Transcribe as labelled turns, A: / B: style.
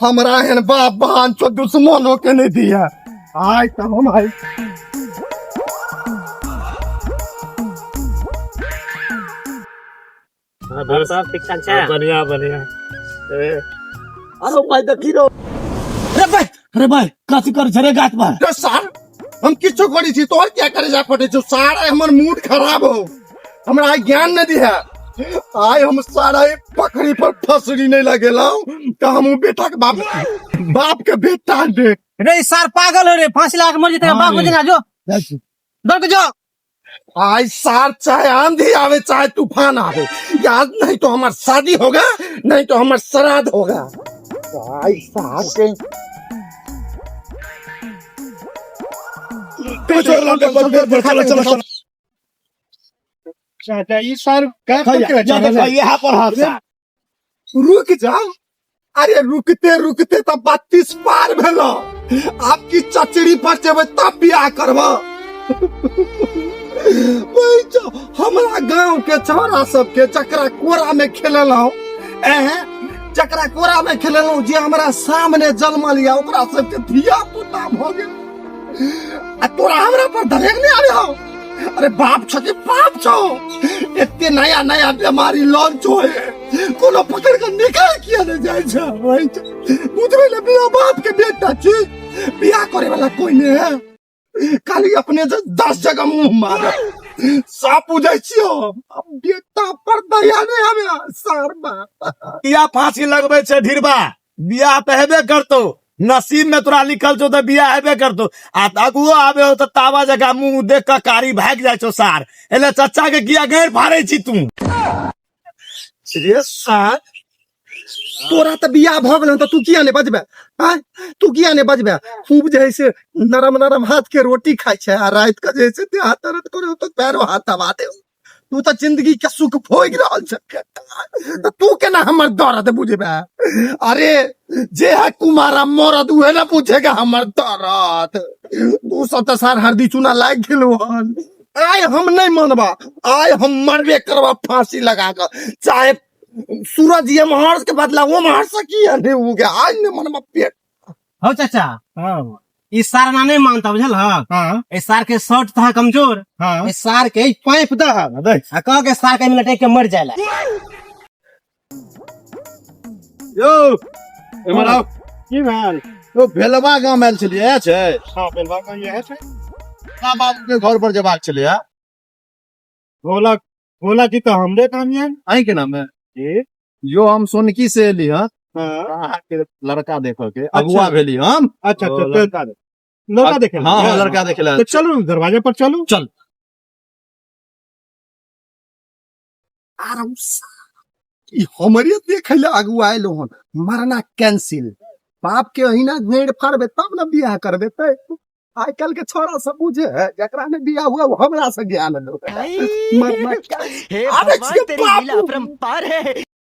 A: हमरा एहन बाप बहन चो दुश्मनों के नहीं दिया। आय तब हम आई
B: सब ठीक ठाक छै।
C: बढ़िया बढ़िया।
A: अरे भाई देखी रो
C: अरे भाई कथी कर छे रे गाछ पर?
A: तो सार हम किछो करी छी तोहर क्या करे जा पड़े छो सारा हमर मूड खराब हो हमरा आय ज्ञान नहीं दिया। आय हम सारा एक पकड़ी पर फसड़ी नहीं लगेला तो हम बेटा के बाप के बेटा दे
B: रे सार पागल हो रे, फांसी लगा के मर जेते बाप को जो डर के जो।
A: आज सार चाहे आंधी आवे चाहे तूफान आवे याद नहीं तो हमार शादी होगा नहीं तो हमार श्राद्ध होगा। आज सार के
C: चलो
A: चाचा ये सार क्या
C: यहाँ पर हाथ
A: रुक जाओ। अरे रुकते रुकते तो 32 पार भेलो आपकी चचड़ी पर जब तब बियाह करबो। हमरा गांव के छोरा सब के चक्रा कोरा में खेललौ चक्रा कोरा में खेललौ जे हमरा सामने जन्म लिया ओकरा सब के धिया पुता भ गेल आ तोरा हमरा पर धरेक नहीं आवे हो। अरे बाप छ के बाप छो एते नया नया बीमारी लॉन्च होए कोनो पकड़ के निकाल किया न जाय छ भाई बुझबे ले बिया बाप के बेटा छी बियाह करे वाला कोई नहीं है खाली अपने 10 जगह मुंह मार सब बुझे छियो बेटा पर दया नहीं आवे सार बाप
C: या फांसी लगबे छे ढिरबा बियाह तो हेबे करतो नसीब में तोरा लिखल छो तो बियाह हेबे करतो आ अगुओ आबे हो तो तावा जगह मुंह देख के कारी भाग जाय छो सार एले चच्चा के किया गैर फाड़े छी तू
A: रे सार तोरा तो बियाह भ गेल तो तू किया नहीं बजबे तू किया नहीं बजबे खूब जैसे नरम नरम हाथ के रोटी खाई छे आ रात के जैसे ते हाथ दर्द करे तो पैरो हाथ दबा दे तू तो जिंदगी के सुख भोग रहल छ तो तू केना हमर दर्द बुझबे। अरे जे है कुमारा मरद उहे ना पूछेगा हमर दर्द तू सब तो सार हरदी चूना लाग गेलो हन। आय हम नहीं मनबा आय हम मरबे करबा फांसी लगा कर चाहे सूरज ये महर्ष के बदला वो महर्ष की है नहीं हो गया आज ने मन पेट
B: हो चाचा इस सार ना नहीं मानता बुझल हां इस सार के शर्ट था कमजोर हां इस सार के पाइप दा आ कह के सार के मिनट के मर जायला
C: यो एमर आओ
B: की भेल
C: तो भेलवा गांव में छलिए छै।
B: हां बेलवा का ये है
C: का बाबू के घर पर जबाक छलिए
B: बोला बोला की तो हमरे काम है
C: आई के नाम है
B: जी
C: जो हम सोनकी से एली हां
B: हां
C: के लड़का देखो के अगुआ भेली हम।
B: अच्छा लड़का देखे
C: हां लड़का देखेला
B: तो चलो दरवाजे पर चलो
C: चल
A: आराम से हमरे देखैले अगुआ आइलो हन मरना कैंसिल बाप के अहिना घेड़ फाड़बे तब ना बियाह करबे त आज कल के छोरा सब बुझे है जकरा ने बियाह हुआ वो हमरा से ज्ञान लो मरना
D: हे भगवान तेरी लीला अपरंपार है।